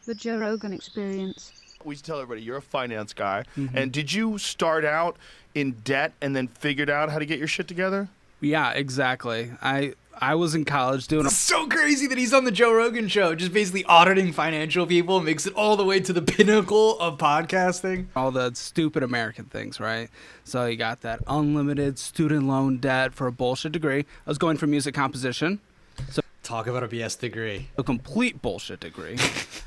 The Joe Rogan Experience. We tell everybody you're a finance guy. And did you start out in debt and then figured out how to get your shit together? Yeah, exactly. I was in college doing. It's so crazy that he's on the Joe Rogan show, just basically auditing financial people, makes it all the way to the pinnacle of podcasting. All the stupid American things, right? So you got that unlimited student loan debt for a bullshit degree. I was going for music composition. So Talk about a BS degree. a complete bullshit degree.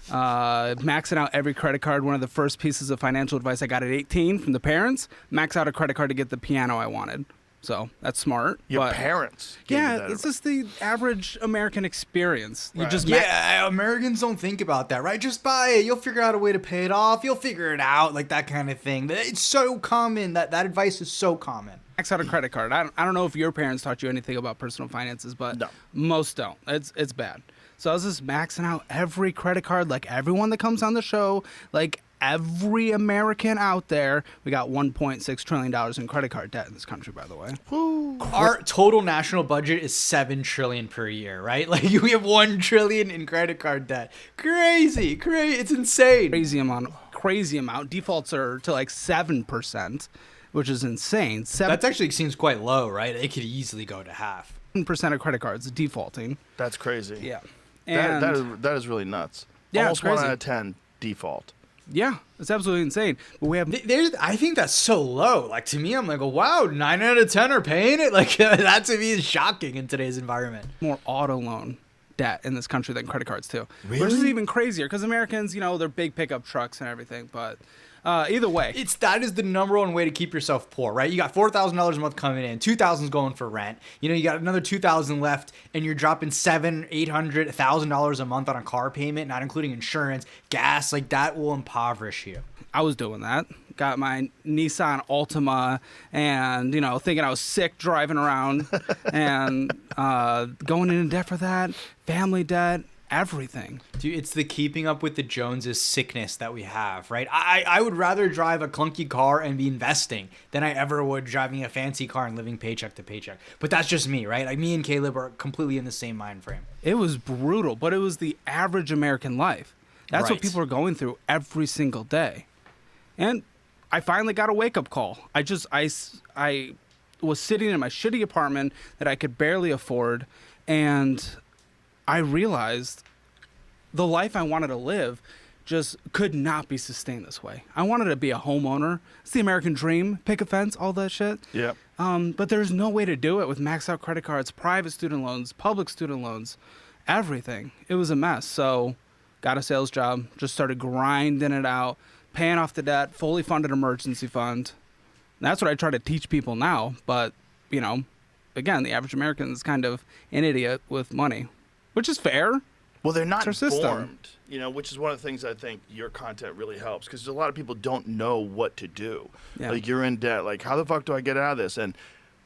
Maxing out every credit card. One of the first pieces of financial advice I got at 18 from the parents, max out a credit card to get the piano I wanted. So that's smart. Your parents gave you Yeah, that it's just the average American experience. You just Yeah, Americans don't think about that, right? Just buy it. You'll figure out a way to pay it off. You'll figure it out, like that kind of thing. It's so common. That advice is so common. max out a credit card. I don't know if your parents taught you anything about personal finances, but No. most don't. It's bad. So I was just maxing out every credit card, like everyone that comes on the show, like every American out there. We got $1.6 trillion in credit card debt in this country, by the way. Our total national budget is $7 trillion per year, right? Like we have $1 trillion in credit card debt. Crazy. It's insane. Crazy amount. Defaults are to like 7%, which is insane. That actually seems quite low, right? It could easily go to half. 7% of credit cards defaulting. That's crazy. Yeah. That is really nuts. Yeah, Almost it's crazy. 1 out of 10 default. Yeah, it's absolutely insane. But we have I think that's so low. Like to me, I'm like, oh, wow, 9 out of 10 are paying it. Like that to me is shocking in today's environment. more auto loan debt in this country than credit cards too. Really? Which is even crazier because Americans, they're big pickup trucks and everything. But either way, That is the number one way to keep yourself poor, right? You got $4,000 a month coming in, $2,000 going for rent. You got another $2,000 left, and you're dropping $700, $800, $1,000 a month on a car payment, not including insurance, gas. Like that will impoverish you. I was doing that. Got my Nissan Altima and, thinking I was sick driving around and going into debt for that, family debt, everything. Dude, it's the keeping up with the Joneses sickness that we have, right? I would rather drive a clunky car and be investing than I ever would driving a fancy car and living paycheck to paycheck. But that's just me, right? Like me and Caleb are completely in the same mind frame. It was brutal, but it was the average American life. That's what Right. people are going through every single day. And I finally got a wake-up call. I was sitting in my shitty apartment that I could barely afford, and I realized the life I wanted to live just could not be sustained this way. I wanted to be a homeowner. It's the American dream. Pick a fence, all that shit. Yep. But there's no way to do it with maxed out credit cards, private student loans, public student loans, everything. It was a mess. So got a sales job, just started grinding it out, paying off the debt, fully funded emergency fund. And that's what I try to teach people now. But, again, the average American is kind of an idiot with money, which is fair. Well, they're not It's our system. informed, which is one of the things I think your content really helps because a lot of people don't know what to do. Yeah. Like you're in debt. Like, how the fuck do I get out of this? And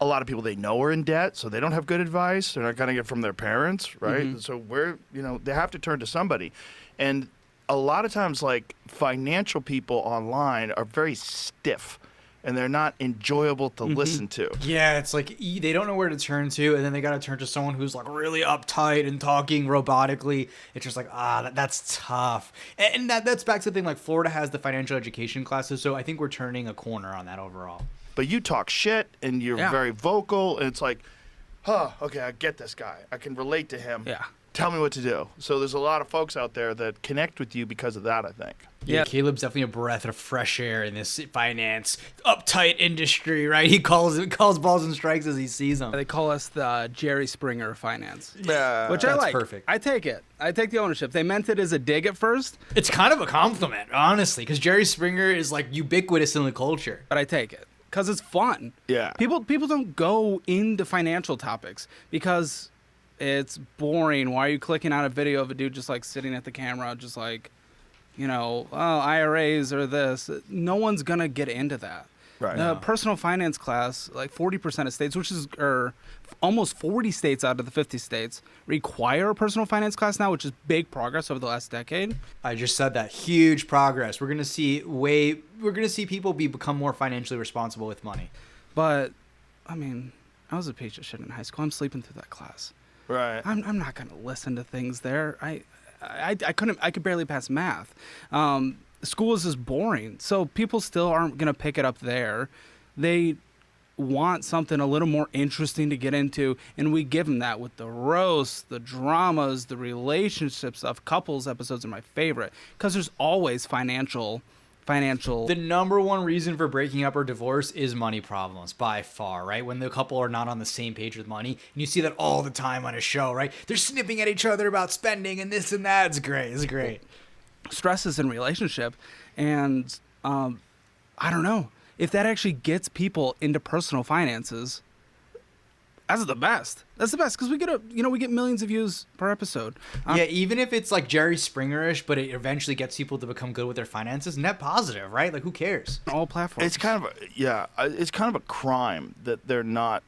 a lot of people they know are in debt, so they don't have good advice. They're not going to get from their parents, right? Mm-hmm. So they have to turn to somebody. And a lot of times, like financial people online are very stiff. And they're not enjoyable to listen to. Yeah, it's like they don't know where to turn to, and then they got to turn to someone who's like really uptight and talking robotically. It's just like, that's tough. And that's back to the thing, like Florida has the financial education classes, so I think we're turning a corner on that overall. But you talk shit, and you're very vocal, and it's like, okay, I get this guy. I can relate to him. Yeah. Tell me what to do. So there's a lot of folks out there that connect with you because of that, I think. Yeah, Yeah. Caleb's definitely a breath of fresh air in this finance uptight industry, right? He calls balls and strikes as he sees them. They call us the Jerry Springer of finance. Yeah. Which I That's like. perfect. I take it. I take the ownership. They meant it as a dig at first, It's kind of a compliment, honestly, because Jerry Springer is like ubiquitous in the culture. but I take it because it's fun. Yeah. People don't go into financial topics because it's boring. Why are you clicking on a video of a dude just like sitting at the camera, just like, IRAs or this? No one's gonna get into that. Right. The personal finance class, like 40% of states, or almost 40 states out of the 50 states, require a personal finance class now, which is big progress over the last decade. I just said that. Huge progress. We're gonna see people become more financially responsible with money. But, I mean, I was a piece of shit in high school. I'm sleeping through that class. Right. I'm not gonna listen to things there. I could barely pass math. School is just boring. So people still aren't going to pick it up there. They want something a little more interesting to get into, and we give them that with the roasts, the dramas, the relationship stuff. Couples episodes are my favorite because there's always financial. The number one reason for breaking up or divorce is money problems by far, right? When the couple are not on the same page with money, and you see that all the time on a show, right? They're snipping at each other about spending and this and that. It's great. It's great. Stresses in relationship, and I don't know if that actually gets people into personal finances. That's the best. That's the best because we get millions of views per episode. Yeah, even if it's like Jerry Springer-ish, but it eventually gets people to become good with their finances, net positive, right? Like, who cares? All platforms. It's kind of a crime that they're not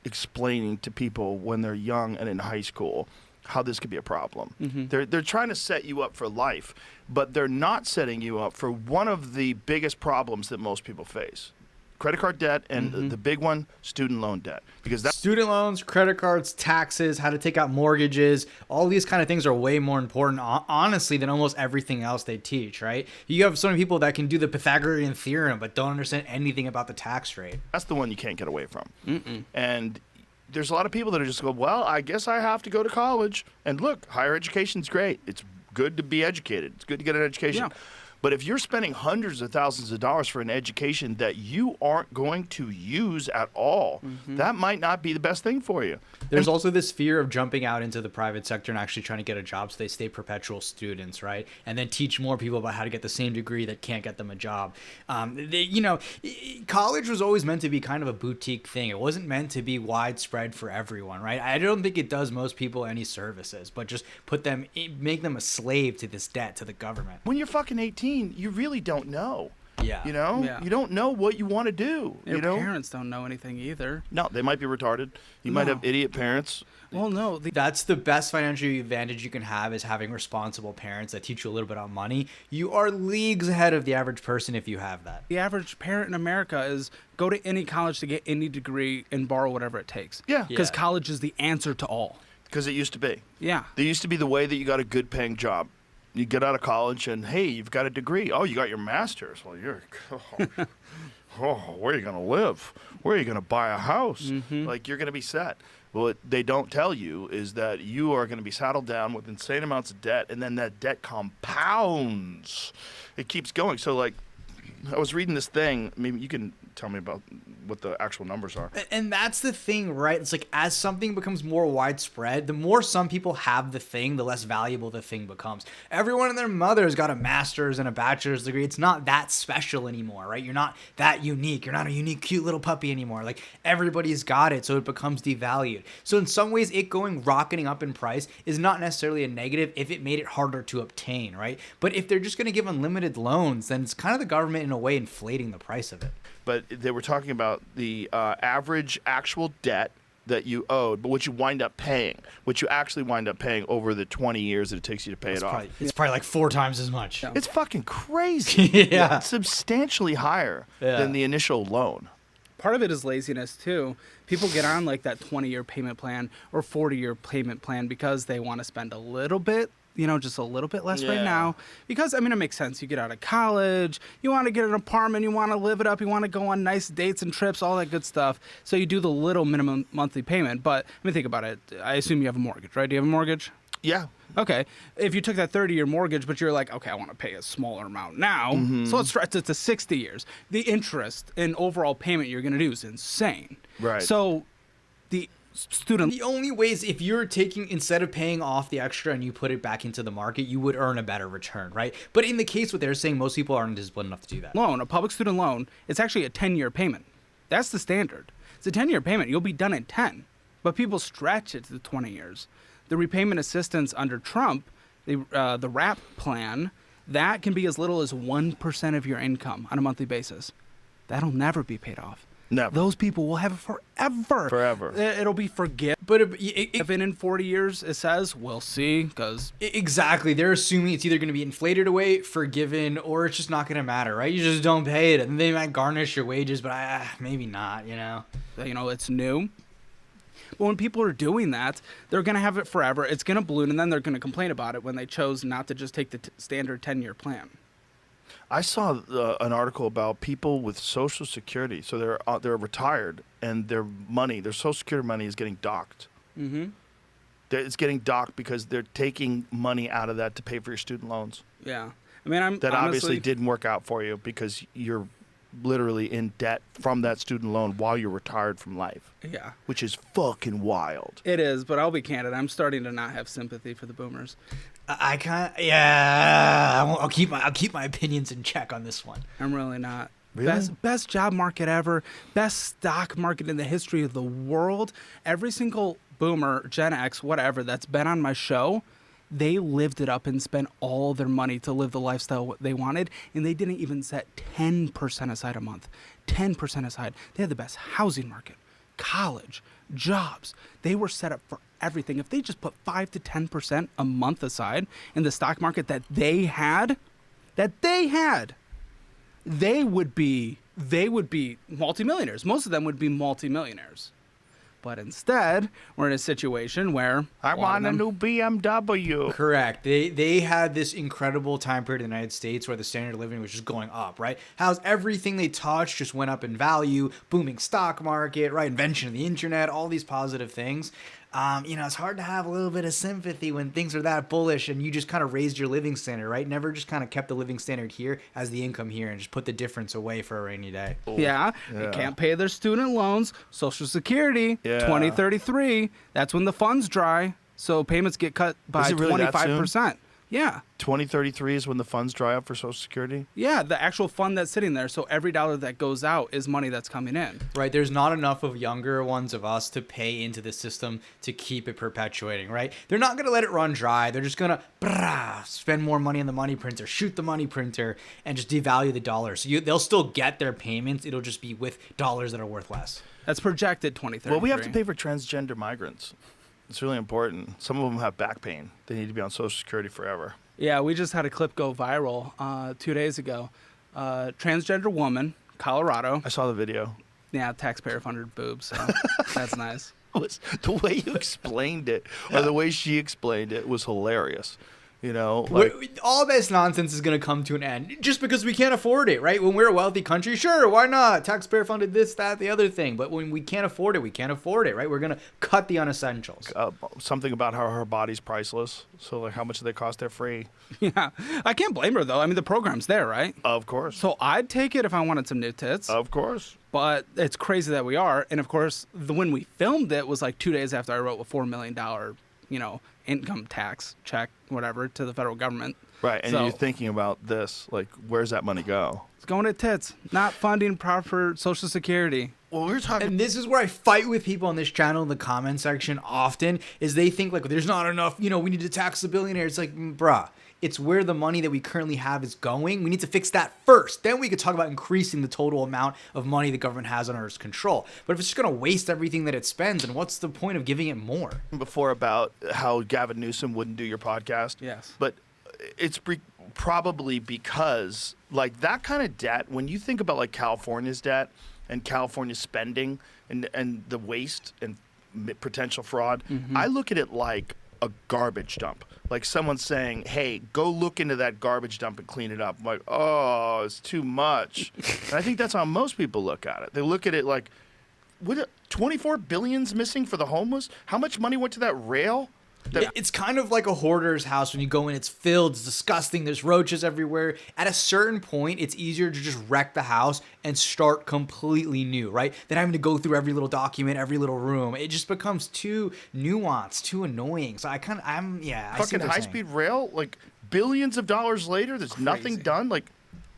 explaining to people when they're young and in high school how this could be a problem. Mm-hmm. They're trying to set you up for life, but they're not setting you up for one of the biggest problems that most people face. Credit card debt and the big one, student loan debt. Because that's Student loans, credit cards, taxes, how to take out mortgages, all these kind of things are way more important, honestly, than almost everything else they teach, right? You have so many people that can do the Pythagorean theorem but don't understand anything about the tax rate. that's the one you can't get away from. And there's a lot of people that are just go, well, I guess I have to go to college. And look, higher education's great. It's good to be educated. It's good to get an education. Yeah. But if you're spending hundreds of thousands of dollars for an education that you aren't going to use at all, that might not be the best thing for you. There's also this fear of jumping out into the private sector and actually trying to get a job so they stay perpetual students, right? And then teach more people about how to get the same degree that can't get them a job. College was always meant to be kind of a boutique thing. It wasn't meant to be widespread for everyone, right? I don't think it does most people any services, but just make them a slave to this debt to the government. When you're fucking 18, you really don't know. Yeah. You know? Yeah. You don't know what you want to do. Your you know? parents don't know anything either. No, they might be retarded. You might have idiot parents. Well, no. That's the best financial advantage you can have, is having responsible parents that teach you a little bit about money. You are leagues ahead of the average person if you have that. The average parent in America is go to any college to get any degree and borrow whatever it takes. Yeah. Because Yeah. college is the answer to all. Because it used to be. Yeah. There used to be the way that you got a good paying job. You get out of college and, hey, you've got a degree. Oh, you got your master's. Well, where are you going to live? Where are you going to buy a house? Like, you're going to be set. Well, what they don't tell you is that you are going to be saddled down with insane amounts of debt, and then that debt compounds. It keeps going. So, like, I was reading this thing. Maybe you can tell me about what the actual numbers are. And that's the thing, right? It's like, as something becomes more widespread, the more some people have the thing, the less valuable the thing becomes. Everyone and their mother has got a master's and a bachelor's degree. It's not that special anymore, right? You're not that unique. You're not a unique, cute little puppy anymore. Like, everybody's got it, so it becomes devalued. So in some ways, it going rocketing up in price is not necessarily a negative if it made it harder to obtain, right? But if they're just going to give unlimited loans, then it's kind of the government in a way inflating the price of it. But they were talking about the average actual debt that you owed, but what you wind up paying, what you actually wind up paying over the 20 years that it takes you to pay it off. It's probably like 4 times as much. It's fucking crazy. Yeah. It's substantially higher than the initial loan. Part of it is laziness too. People get on like that 20-year payment plan or 40-year payment plan because they want to spend a little bit, just a little bit less right Yeah. now. Because, it makes sense. You get out of college, you want to get an apartment, you want to live it up, you want to go on nice dates and trips, all that good stuff. So you do the little minimum monthly payment. But think about it. I assume you have a mortgage, right? Do you have a mortgage? Yeah. Okay. If you took that 30-year mortgage, but you're like, okay, I want to pay a smaller amount now, so let's stretch it to 60 years. The interest and overall payment you're going to do is insane. Right. So the student... The only way is if you're taking, instead of paying off the extra and you put it back into the market, you would earn a better return, right? But in the case what they're saying, most people aren't disciplined enough to do that. Loan, a public student loan, it's actually a 10-year payment. That's the standard. It's a 10-year payment. You'll be done in 10. But people stretch it to 20 years. The repayment assistance under Trump, the RAP plan, that can be as little as 1% of your income on a monthly basis. That'll never be paid off. Never. Those people will have it forever. Forever. It'll be forget. But If in 40 years it says, we'll see, because... Exactly. They're assuming it's either going to be inflated away, forgiven, or it's just not going to matter, right? You just don't pay it, and they might garnish your wages, but maybe not, It's new. But when people are doing that, they're going to have it forever. It's going to balloon, and then they're going to complain about it when they chose not to just take the standard 10-year plan. I saw an article about people with Social Security. So they're retired, and their Social Security money is getting docked. Mm-hmm. It's getting docked because they're taking money out of that to pay for your student loans. Yeah. I mean, That honestly, obviously didn't work out for you because you're literally in debt from that student loan while you're retired from life. Yeah. Which is fucking wild. It is, but I'll be candid. I'm starting to not have sympathy for the boomers. I can't. Yeah, I'll keep my opinions in check on this one. I'm really not. Really? Best job market ever. Best stock market in the history of the world. Every single boomer, Gen X, whatever, that's been on my show, they lived it up and spent all their money to live the lifestyle they wanted, and they didn't even set 10% aside a month. 10% aside. They had the best housing market, college, jobs. They were set up for everything. If they just put 5 to 10% a month aside in the stock market that they had, they would be multimillionaires. Most of them would be multimillionaires. But instead, we're in a situation where I want a new BMW. Correct. They had this incredible time period in the United States where the standard of living was just going up, right? How's everything they touched just went up in value, booming stock market, right? Invention of the internet, all these positive things. It's hard to have a little bit of sympathy when things are that bullish and you just kind of raised your living standard, right? Never just kind of kept the living standard here as the income here and just put the difference away for a rainy day. Yeah, they can't pay their student loans, Social Security, 2033. That's when the funds dry, so payments get cut by Is it really that 25%. Yeah. 2033 is when the funds dry up for Social Security? Yeah, the actual fund that's sitting there. So every dollar that goes out is money that's coming in. Right. There's not enough of younger ones of us to pay into the system to keep it perpetuating, right? They're not going to let it run dry. They're just going to spend more money on the money printer, shoot the money printer, and just devalue the dollar. So they'll still get their payments. It'll just be with dollars that are worth less. That's projected 2033. Well, we have to pay for transgender migrants. It's really important. Some of them have back pain. They need to be on Social Security forever. Yeah, we just had a clip go viral 2 days ago. Transgender woman, Colorado. I saw the video. Yeah, taxpayer-funded boobs, so that's nice. The way you explained it, or the way she explained it, was hilarious. Like, all this nonsense is going to come to an end just because we can't afford it, right? When we're a wealthy country, sure, why not? Taxpayer funded this, that, the other thing. But when we can't afford it, we can't afford it, right? We're going to cut the unessentials. something about how her body's priceless. So, like, how much do they cost? They're free. Yeah, I can't blame her, though. I mean, the program's there, right? Of course. So I'd take it if I wanted some new tits. Of course. But it's crazy that we are. And, of course, when we filmed it was like 2 days after I wrote a $4 million, income tax check, whatever, to the federal government. Right, and So- you're thinking about this, like, where's that money go? It's going to tits, not funding proper Social Security. Well, we're talking. And this is where I fight with people on this channel in the comment section often, is they think, like, there's not enough, we need to tax the billionaires. It's like, bruh, it's where the money that we currently have is going. We need to fix that first. Then we could talk about increasing the total amount of money the government has under its control. But if it's just going to waste everything that it spends, then what's the point of giving it more? Before about how Gavin Newsom wouldn't do your podcast. Yes. But it's probably because, like, that kind of debt, when you think about, like, California's debt and California's spending and the waste and potential fraud, I look at it like a garbage dump. Like someone saying, hey, go look into that garbage dump and clean it up. I'm like, oh, it's too much. And I think that's how most people look at it. They look at it like, what, 24 billion's missing for the homeless? How much money went to that rail? It's kind of like a hoarder's house when you go in. It's filled. It's disgusting. There's roaches everywhere. At a certain point, it's easier to just wreck the house and start completely new, right? Than having to go through every little document, every little room. It just becomes too nuanced, too annoying. So I see Fucking what they're high-speed rail, like billions of dollars later, there's nothing done. Like,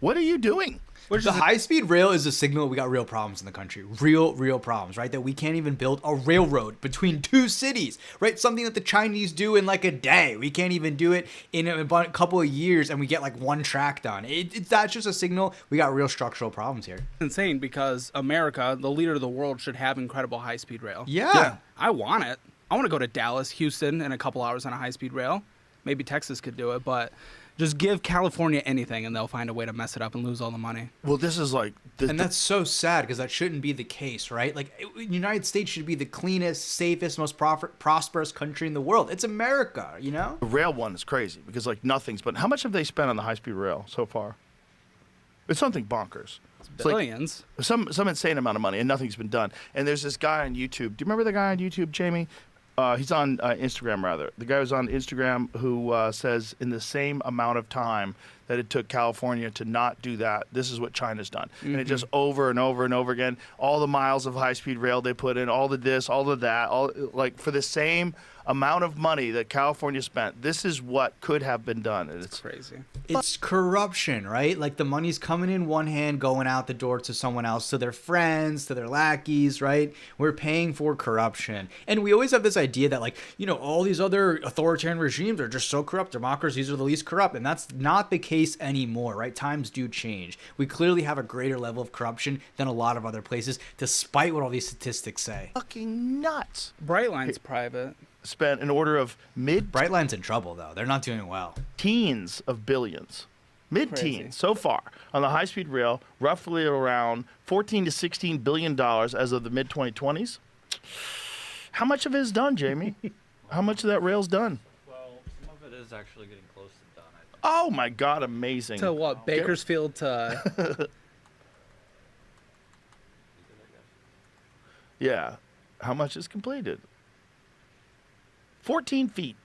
what are you doing? The high-speed rail is a signal we got real problems in the country. Real problems, right? That we can't even build a railroad between two cities, right? Something that the Chinese do in like a day. We can't even do it in a couple of years, and we get like one track done. That's just a signal we got real structural problems here. It's insane because America, the leader of the world, should have incredible high-speed rail. Yeah. I want it. I want to go to Dallas, Houston in a couple hours on a high-speed rail. Maybe Texas could do it, but Just give California anything, and they'll find a way to mess it up and lose all the money. Well, this is like, And that's so sad because that shouldn't be the case, right? Like, the United States should be the cleanest, safest, most prosperous country in the world. It's America, you know? the rail one is crazy because like nothing's. But how much have they spent on the high-speed rail so far? It's something bonkers. It's like Billions. some insane amount of money, and nothing's been done. And there's this guy on YouTube. Do you remember the guy on YouTube, Jamie? He's on Instagram, rather. The guy was on Instagram who says in the same amount of time that it took California to not do that, this is what China's done. And it just over and over and over again, all the miles of high-speed rail they put in, all the this, all of that, all like for the same amount of money that California spent, this is what could have been done. And it's Crazy. It's corruption, right? Like the money's coming in one hand, going out the door to someone else, to their friends, to their lackeys, right? We're paying for corruption. And we always have this idea that, like, you know, all these other authoritarian regimes are just so corrupt. Democracies are the least corrupt. And that's not the case anymore, right? Times do change. We clearly have a greater level of corruption than a lot of other places, despite what all these statistics say. fucking nuts. Brightline's private. Spent an order of Brightline's in trouble, though. They're not doing well. mid-teens of billions. Crazy. Mid-teens so far on the high-speed rail, roughly around $14 to $16 billion as of the mid-2020s. How much of it is done, Jamie? How much of that rail's done? Well, some of it is actually getting close to done, I think. Oh my God, amazing. To what? Bakersfield to... Yeah. How much is completed? 14 feet.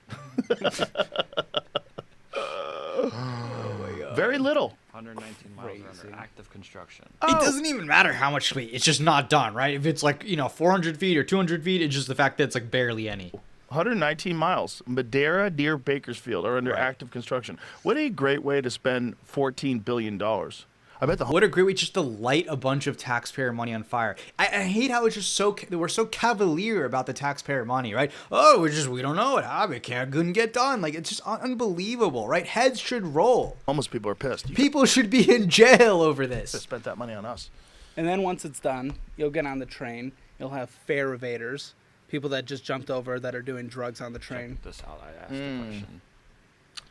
Very little. 119 miles are Crazy. under active construction. Oh. It doesn't even matter how much feet. It's just not done, right? If it's like, you know, 400 feet or 200 feet, it's just the fact that it's like barely any. 119 miles. Madera near Bakersfield are under Right. active construction. What a great way to spend $14 billion. I bet the What a great way just to light a bunch of taxpayer money on fire. I hate how it's just so we're so cavalier about the taxpayer money, right? Oh, we don't know it couldn't get done. Like, it's just unbelievable, right? Heads should roll. homeless people are pissed. You People should be in jail over could have this. spent that money on us. And then once it's done, you'll get on the train. You'll have fare evaders, people that just jumped over that are doing drugs on the train. Check this out. I asked a question.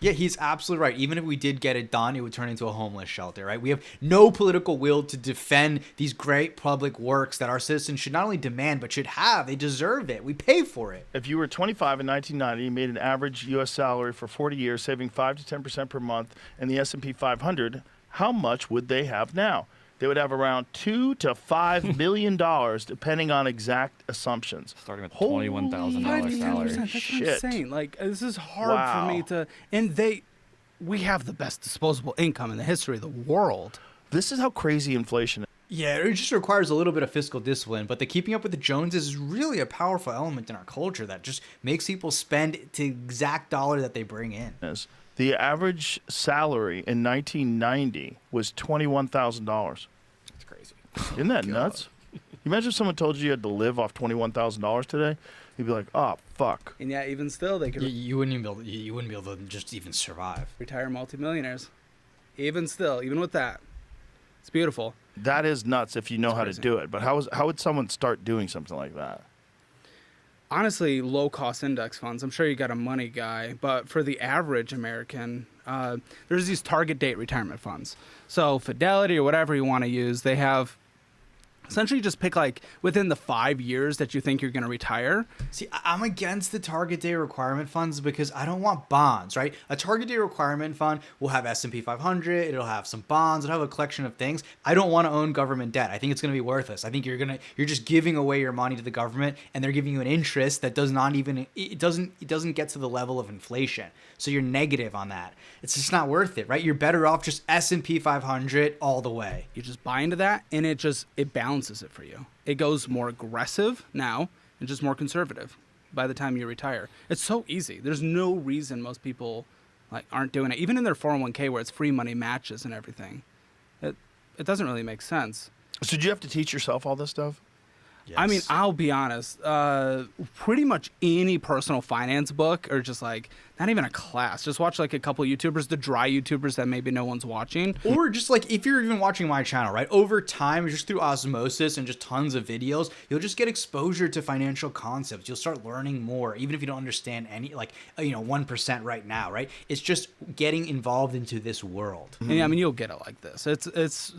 Yeah, he's absolutely right. Even if we did get it done, it would turn into a homeless shelter, right? We have no political will to defend these great public works that our citizens should not only demand, but should have. They deserve it. We pay for it. If you were 25 in 1990, you made an average U.S. salary for 40 years, saving 5 to 10% per month in the S&P 500, how much would they have now? They would have around $2 to $5 million, depending on exact assumptions. Starting with Holy $21,000 5 salary. to 10%. That's Shit. insane. Like, this is hard Wow. for me to... And we have the best disposable income in the history of the world. This is how crazy inflation is. Yeah, it just requires a little bit of fiscal discipline, but the keeping up with the Joneses is really a powerful element in our culture that just makes people spend the exact dollar that they bring in. The average salary in 1990 was $21,000. That's crazy. Isn't that nuts? You imagine if someone told you you had to live off $21,000 today? You'd be like, oh, fuck. And yet, even still, they could You wouldn't even you wouldn't be able to just even survive. retire multimillionaires. Even still, even with that. It's beautiful. That is nuts if you know how to crazy. do it. But how would someone start doing something like that? Honestly, low-cost index funds. I'm sure you got a money guy, but for the average American, there's these target date retirement funds. So Fidelity or whatever you want to use, they have essentially just pick like within the 5 years that you think you're going to retire. See, I'm against the target date requirement funds because I don't want bonds, right? A target date requirement fund will have S&P 500, it'll have some bonds, it'll have a collection of things. I don't want to own government debt. I think it's going to be worthless. I think you're just giving away your money to the government and they're giving you an interest that doesn't get to the level of inflation. So you're negative on that. It's just not worth it, right? You're better off just S&P 500 all the way. You just buy into that and it balances it for you. It goes more aggressive now and just more conservative by the time you retire. It's so easy. There's no reason most people like aren't doing it. Even in their 401k where it's free money matches and everything. It doesn't really make sense. So did you have to teach yourself all this stuff? I mean, I'll be honest. Pretty much any personal finance book or just like not even a class. Just watch like a couple YouTubers, the dry YouTubers that maybe no one's watching. Or just like if you're even watching my channel, right? Over time, just through osmosis and just tons of videos, you'll just get exposure to financial concepts. You'll start learning more, even if you don't understand any, like 1% right now, right? It's just getting involved into this world. And yeah, I mean, you'll get it like this. It's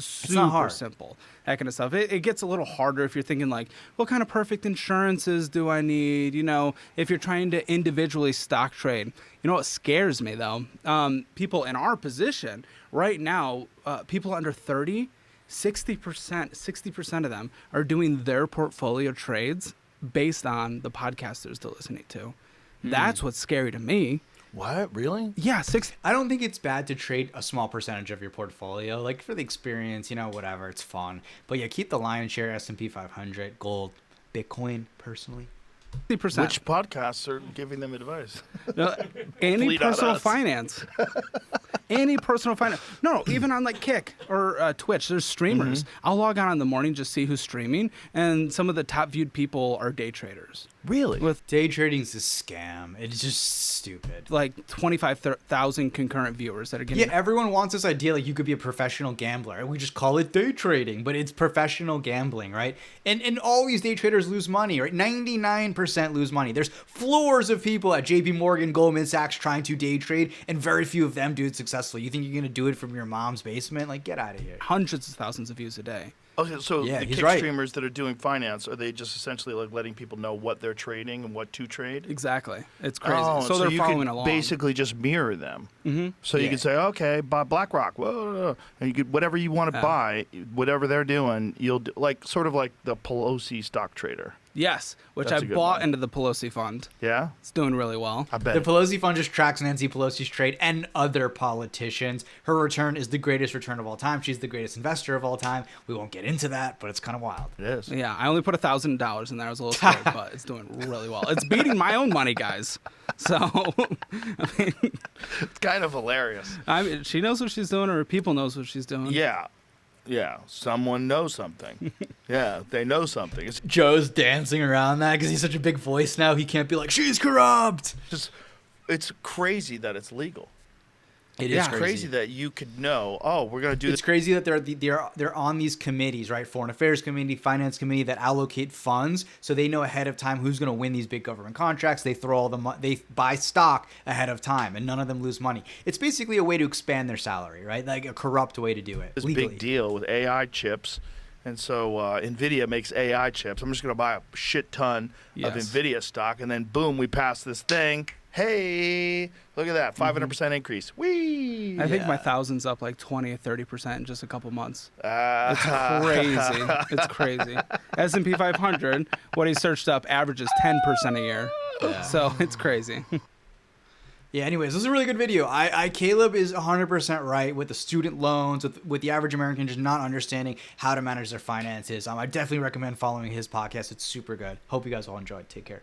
super not hard. simple. That kind of stuff. It gets a little harder if you're thinking like, what kind of perfect insurances do I need? If you're trying to individually stock trade. You know what scares me though? People in our position right now, people under 30, 60% of them are doing their portfolio trades based on the podcasters they're listening to. That's what's scary to me. What? Really? Yeah, I don't think it's bad to trade a small percentage of your portfolio, like for the experience, whatever, it's fun. But yeah, keep the lion's share, S&P 500, gold, Bitcoin, personally. 60%. Which podcasts are giving them advice? Any Fleet on personal us. finance. Any personal finance. No, even on like Kick or Twitch, there's streamers. I'll log on in the morning, just see who's streaming, and some of the top viewed people are day traders. Really? With Day trading's a scam. It's just stupid. like 25,000 concurrent viewers that are getting. Yeah, everyone wants this idea like you could be a professional gambler, and we just call it day trading, but it's professional gambling, right? And all these day traders lose money, right? 99% lose money. There's floors of people at JP Morgan, Goldman Sachs trying to day trade, and very few of them do it successfully. You think you're gonna do it from your mom's basement? Like, get out of here. Hundreds of thousands of views a day. Okay, so Yeah, the he's kick right. streamers that are doing finance, are they just essentially like letting people know what they're trading and what to trade? Exactly. It's crazy. Oh, so they're you following could along. basically just mirror them. So you Yeah. could say, okay, buy BlackRock, whoa, and you could whatever you want to buy, whatever they're doing, you'll do, like sort of like the Pelosi stock trader. Yes, which That's I a good bought one. into the Pelosi fund. Yeah, It's doing really well. I bet. The Pelosi fund just tracks Nancy Pelosi's trade and other politicians. Her return is the greatest return of all time. She's the greatest investor of all time. We won't get into that, but it's kind of wild. it is. Yeah, I only put $1,000 in there. I was a little scared, but it's doing really well. It's beating my own money, guys. So, I mean, It's kind of hilarious. she knows what she's doing, or people knows what she's doing. Yeah, yeah. Someone knows something. Yeah, they know something. It's Joe's dancing around that because he's such a big voice now. He can't be like, she's corrupt. just, it's crazy that it's legal. It It's is crazy that you could know. Oh, we're gonna do It's this. crazy that they're on these committees, right? Foreign Affairs Committee, Finance Committee that allocate funds, so they know ahead of time who's going to win these big government contracts. They throw all the they buy stock ahead of time, and none of them lose money. It's basically a way to expand their salary, right? Like a corrupt way to do it This legally. big deal with AI chips. And so NVIDIA makes AI chips. I'm just going to buy a shit ton of Yes. NVIDIA stock, and then boom, we pass this thing. Hey, look at that, 500% increase. Whee! I think my thousand's up like 20 or 30% in just a couple months. Uh, It's crazy. It's crazy. S&P 500, what he searched up, averages 10% a year. So it's crazy. Yeah, anyways, this is a really good video. Caleb is 100% right with the student loans, with the average American just not understanding how to manage their finances. I definitely recommend following his podcast. It's super good. Hope you guys all enjoyed. Take care.